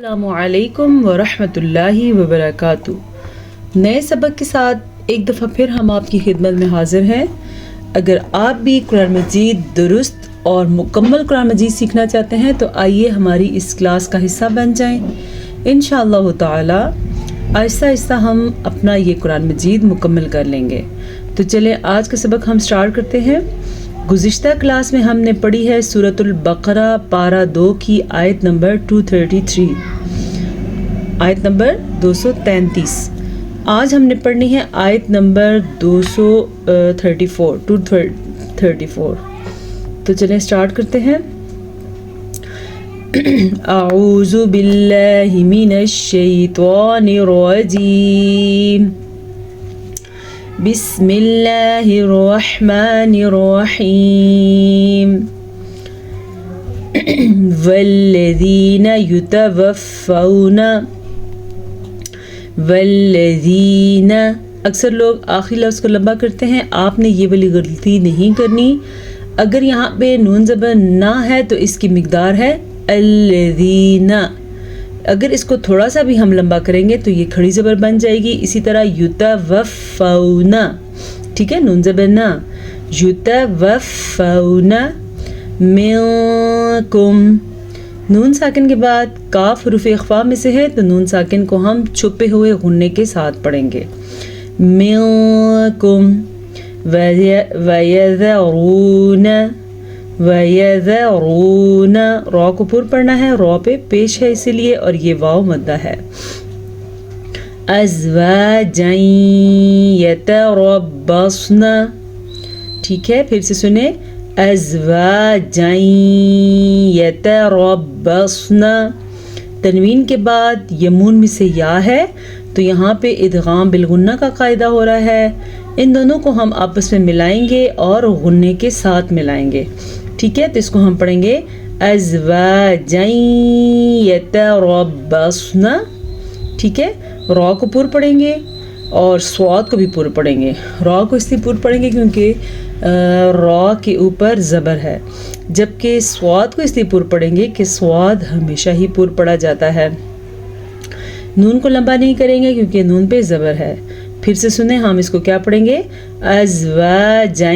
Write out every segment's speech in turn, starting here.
السلام علیکم ورحمۃ اللہ وبرکاتہ۔ نئے سبق کے ساتھ ایک دفعہ پھر ہم آپ کی خدمت میں حاضر ہیں۔ اگر آپ بھی قرآن مجید درست اور مکمل قرآن مجید سیکھنا چاہتے ہیں تو آئیے ہماری اس کلاس کا حصہ بن جائیں۔ انشاءاللہ تعالی آہستہ آہستہ ہم اپنا یہ قرآن مجید مکمل کر لیں گے۔ تو چلیں آج کا سبق ہم سٹارٹ کرتے ہیں۔ گزشتہ کلاس میں ہم نے پڑھی ہے سورۃ البقرہ پارہ 2 کی آیت نمبر 233، آیت نمبر 233۔ آج ہم نے پڑھنی ہے آیت نمبر 234۔ تو چلیں سٹارٹ کرتے ہیں۔ اعوذ باللہ من الشیطان الرجیم، بسم اللہ الرحمن الرحیم۔ والذین اکثر لوگ آخری لفظ کو لمبا کرتے ہیں، آپ نے یہ والی غلطی نہیں کرنی۔ اگر یہاں پہ نون زبر نہ ہے تو اس کی مقدار ہے الذین۔ اگر اس کو تھوڑا سا بھی ہم لمبا کریں گے تو یہ کھڑی زبر بن جائے گی۔ اسی طرح یتوفون، ٹھیک ہے، نون زبر نہ، یتوفون منکم۔ نون ساکن کے بعد کاف حروف اخفا میں سے ہے تو نون ساکن کو ہم چھپے ہوئے غنے کے ساتھ پڑھیں گے۔ منکم وَيَذَرُونَ، را کو پر پڑھنا ہے، را پہ پیش ہے اسی لیے، اور یہ واو مدہ ہے۔ أَزْوَاجًا يَتَرَبَّصْنَ، ٹھیک ہے، پھر سے سنیں، أَزْوَاجًا يَتَرَبَّصْنَ۔ تنوین کے بعد یمون میں سے یا ہے تو یہاں پہ ادغام بالغنہ کا قاعدہ ہو رہا ہے۔ ان دونوں کو ہم آپس میں ملائیں گے اور غنے کے ساتھ ملائیں گے، ٹھیک ہے۔ تو اس کو ہم پڑھیں گے ازواجا یتربصن، ٹھیک ہے۔ را کو پر پڑھیں گے اور صاد کو بھی پر پڑھیں گے۔ را کو اس لیے پر پڑھیں گے کیونکہ را کے اوپر زبر ہے، جبکہ صاد کو اس لیے پر پڑھیں گے کہ صاد ہمیشہ ہی پر پڑھا جاتا ہے۔ نون کو لمبا نہیں کریں گے کیونکہ نون پہ زبر ہے۔ پھر سے سنیں، ہم اس کو کیا پڑھیں گے، ازواجا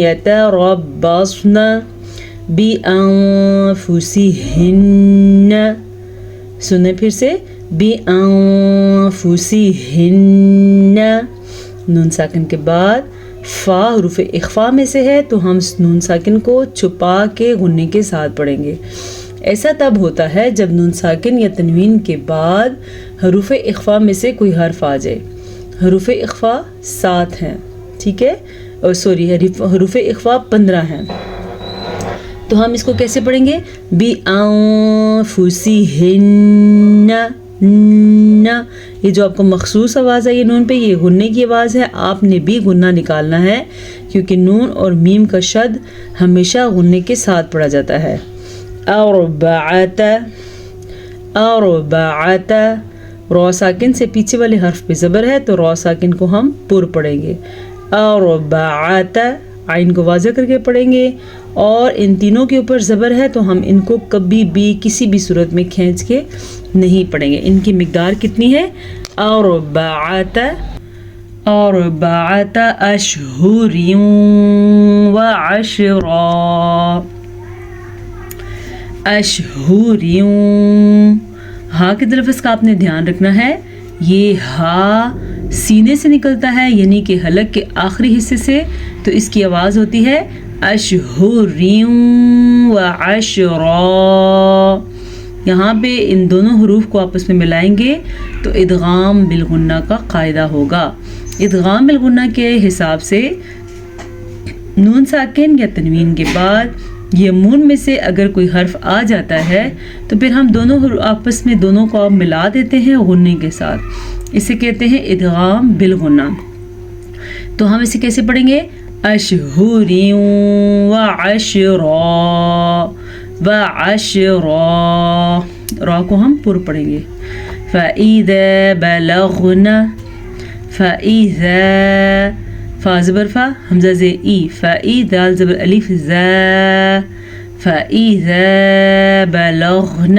یتربصن بانفسہن۔ سنیں پھر سے، بانفسہن۔ نون ساکن کے بعد فا حروف اخفا میں سے ہے تو ہم نون ساکن کو چھپا کے غنے کے ساتھ پڑھیں گے۔ ایسا تب ہوتا ہے جب نون ساکن یا تنوین کے بعد حروف اخفا میں سے کوئی حرف آ جائے۔ حروف اخفا 7 ہیں، ٹھیک ہے، اور سوری حروف اخفا 15 ہیں، تو ہم اس کو کیسے پڑھیں گے، بِأَنفُسِهِنَّ۔ یہ جو آپ کو مخصوص آواز ہے یہ نون پہ، یہ غنے کی آواز ہے، آپ نے بھی غنہ نکالنا ہے کیونکہ نون اور میم کا شد ہمیشہ غنے کے ساتھ پڑھا جاتا ہے۔ اربعۃ، را ساکن سے پیچھے والے حرف پہ زبر ہے تو را ساکن کو ہم پر پڑھیں گے۔ اربعۃ، عین کو واضح کر کے پڑھیں گے، اور ان تینوں کے اوپر زبر ہے تو ہم ان کو کبھی بھی کسی بھی صورت میں کھینچ کے نہیں پڑھیں گے۔ ان کی مقدار کتنی ہے، اربعۃ اشہر وعشرا، اشہر۔ ہا کے تلفظ کا آپ نے دھیان رکھنا ہے، یہ ہا سینے سے نکلتا ہے یعنی کہ حلق کے آخری حصے سے، تو اس کی آواز ہوتی ہے اشہر وعشرا۔ یہاں پہ ان دونوں حروف کو آپس میں ملائیں گے تو ادغام بالغنہ کا قاعدہ ہوگا۔ ادغام بالغنہ کے حساب سے نون ساکن یا تنوین کے بعد یمون میں سے اگر کوئی حرف آ جاتا ہے تو پھر ہم دونوں آپس میں دونوں کو ملا دیتے ہیں غنے کے ساتھ، اسے کہتے ہیں ادغام بالغنہ۔ تو ہم اسے کیسے پڑھیں گے، اشہر وعشرا، را کو ہم پر پڑھیں گے۔ فَإِذَا بَلَغْنَ، فا زبر فا، حمزہ زے ای، فَإِذَا دال زبر الف زا، فَإِذَا بَلَغْنَ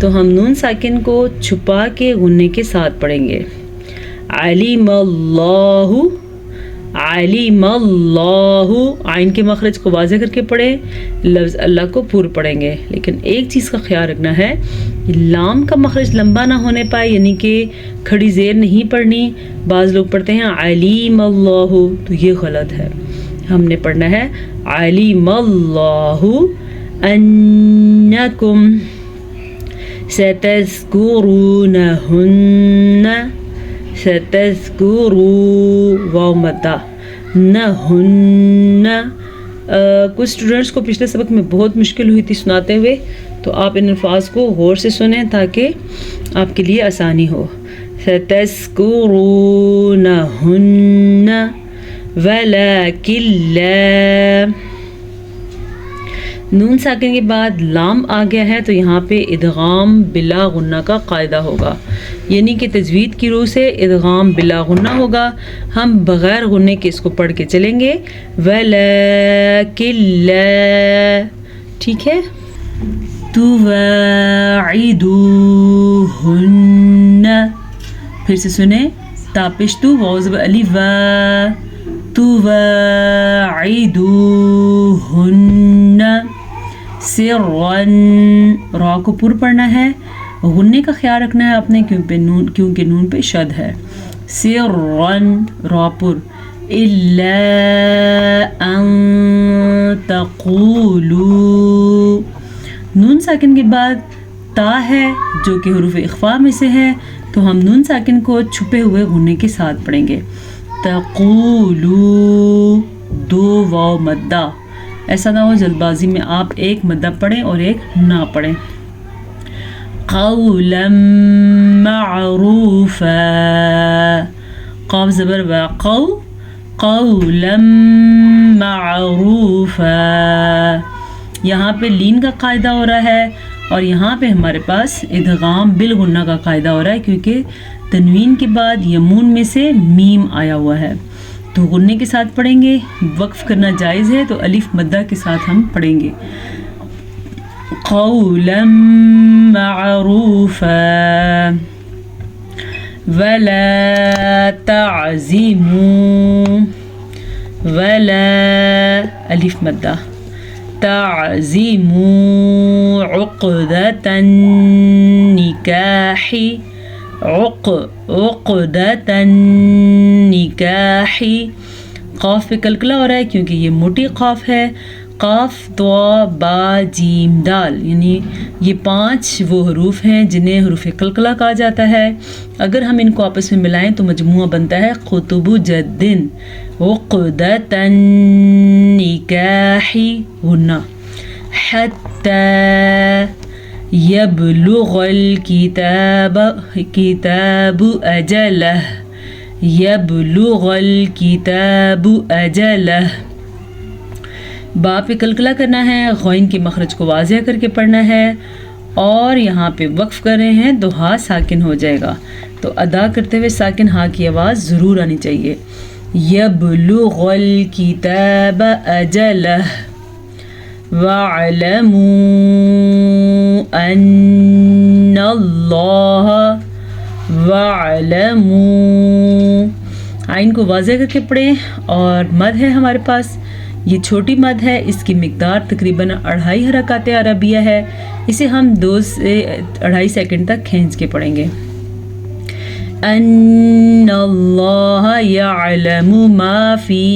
تو ہم نون ساکن کو چھپا کے غنّے کے ساتھ پڑھیں گے. علیم اللہ، علیم اللہ، عین کے مخرج کو واضح کر کے پڑھیں، لفظ اللہ کو پور پڑھیں گے. لیکن ایک چیز کا خیال رکھنا ہے، لام کا مخرج لمبا نہ ہونے پائے، یعنی کہ کھڑی زیر نہیں پڑھنی. بعض لوگ پڑھتے ہیں علیم اللہ، تو یہ غلط ہے. ہم نے پڑھنا ہے علیم اللہ انکم ستذکرونہن، ستذکرو واو مدہ نہن. کچھ اسٹوڈنٹس کو پچھلے سبق میں بہت مشکل ہوئی تھی سناتے ہوئے، تو آپ ان الفاظ کو غور سے سنیں تاکہ آپ کے لیے آسانی ہو. ستذکرونہن ولیکن لا، نون ساکن کے بعد لام آ گیا ہے تو یہاں پہ ادغام بلا غنہ کا قاعدہ ہوگا، یعنی کہ تجوید کی روح سے ادغام بلا غنہ ہوگا. ہم بغیر غنّے کے اس کو پڑھ کے چلیں گے، ولیکن لا. ٹھیک ہے، تواعدوہن، پھر سے سنیں، تاپشتو واو زبر الف و، تواعدوہن سرًا، را کو پر پڑھنا ہے، غنّے کا خیال رکھنا ہے اپنے کیونکہ نون پہ شد ہے. سرًا را پر، الا ان تقولوا، نون ساکن کے بعد تا ہے جو کہ حروف اخفاء میں سے ہے، تو ہم نون ساکن کو چھپے ہوئے غنّے کے ساتھ پڑھیں گے. تقولوا، دو واو مدہ، ایسا نہ ہو جلد بازی میں آپ ایک مدہ پڑھیں اور ایک نہ پڑھیں. قولا معروفا، قاف زبر و، قو، قولا معروفا. یہاں پہ لین کا قاعدہ ہو رہا ہے اور یہاں پہ ہمارے پاس ادغام بالغنہ کا قاعدہ ہو رہا ہے، کیونکہ تنوین کے بعد یمون میں سے میم آیا ہوا ہے، تو غنّے کے ساتھ پڑھیں گے. وقف کرنا جائز ہے تو الف مدہ کے ساتھ ہم پڑھیں گے. قولا معروفا ولا تعزموا، ولا الف مدہ، تعزموا عقدة النکاح، عقدة النکاح. قاف پہ کلکلا ہو رہا ہے کیونکہ یہ موٹی قاف ہے. قاف طا با جیم دال، یعنی یہ 5 وہ حروف ہیں جنہیں حروف کلکلا کہا جاتا ہے. اگر ہم ان کو آپس میں ملائیں تو مجموعہ بنتا ہے قطب جدن. عقدة النکاح غنہ. حتی یبلغ الکتاب، کتاب اجلہ، یبلغ الکتاب اجلہ. با پہ کلکلا کرنا ہے، غین کے مخرج کو واضح کر کے پڑھنا ہے، اور یہاں پہ وقف کر رہے ہیں تو ہا ساکن ہو جائے گا. تو ادا کرتے ہوئے ساکن ہا کی آواز ضرور آنی چاہیے. یبلغ الکتاب اجلہ وَاعْلَمُوا أَنَّ اللَّهَ، وَاعْلَمُوا، عین کو واضح کر کے پڑھیں. اور مد ہے ہمارے پاس، یہ چھوٹی مد ہے، اس کی مقدار تقریباً 2.5 حرکات عربیہ ہے. اسے ہم 2 سے 2.5 سیکنڈ تک کھینچ کے پڑھیں گے. ان اللہ یعلم ما فی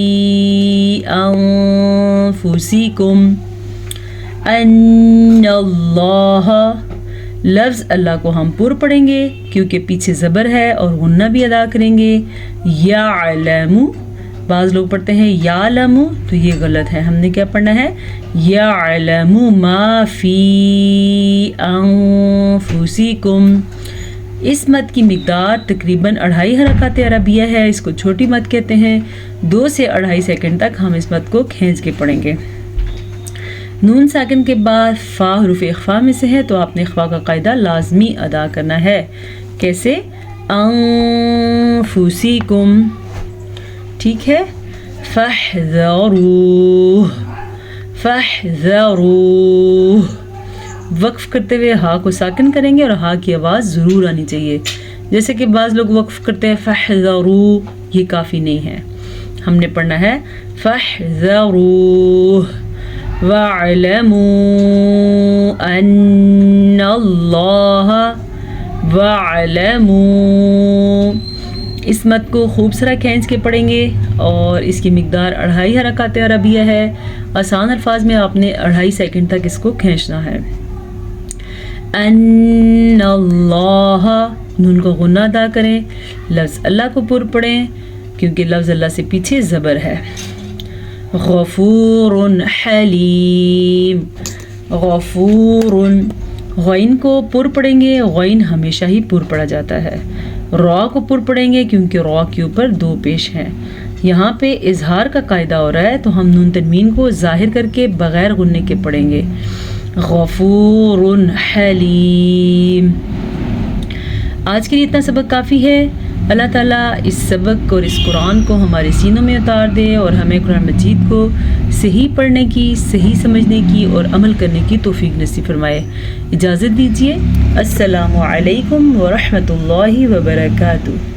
انفسکم، ان اللہ، لفظ اللہ کو ہم پر پڑھیں گے کیونکہ پیچھے زبر ہے اور غنہ بھی ادا کریں گے. یعلم، بعض لوگ پڑھتے ہیں یعلم، تو یہ غلط ہے. ہم نے کیا پڑھنا ہے؟ یعلم ما فی انفسکم. اس مد کی مقدار تقریباً 2.5 حرکات عربیہ ہے، اس کو چھوٹی مد کہتے ہیں. 2 سے 2.5 سیکنڈ تک ہم اس مد کو کھینچ کے پڑھیں گے. نون ساکن کے بعد فا حروف اخفاء میں سے ہے تو آپ نے اخفاء کا قاعدہ لازمی ادا کرنا ہے. کیسے؟ انفسکم. ٹھیک ہے، فاحذروہ، فاحذروہ، وقف کرتے ہوئے ہا کو ساکن کریں گے اور ہا کی آواز ضرور آنی چاہیے. جیسے کہ بعض لوگ وقف کرتے ہیں فاحذروا، یہ کافی نہیں ہے. ہم نے پڑھنا ہے فاحذروا وَاعْلَمُوا أَنَّ اللَّهَ وَاعْلَمُوا. اس مد کو خوب سرا کھینچ کے پڑھیں گے اور اس کی مقدار 2.5 حرکات عربیہ ہے. آسان الفاظ میں آپ نے 2.5 سیکنڈ تک اس کو کھینچنا ہے. ان اللہ، نون کو غنہ ادا کریں، لفظ اللہ کو پر پڑھیں کیونکہ لفظ اللہ سے پیچھے زبر ہے. غفور حلیم، غفور، غین کو پر پڑھیں گے، غین ہمیشہ ہی پر پڑھا جاتا ہے. را کو پر پڑھیں گے کیونکہ را کے اوپر 2 پیش ہیں. یہاں پہ اظہار کا قاعدہ ہو رہا ہے تو ہم نون تنوین کو ظاہر کر کے بغیر غننے کے پڑھیں گے. غفور حلیم. آج کے لیے اتنا سبق کافی ہے. اللہ تعالیٰ اس سبق اور اس قرآن کو ہمارے سینوں میں اتار دے اور ہمیں قرآن مجید کو صحیح پڑھنے کی، صحیح سمجھنے کی اور عمل کرنے کی توفیق نصیب فرمائے. اجازت دیجیے. السلام علیکم ورحمۃ اللہ وبرکاتہ.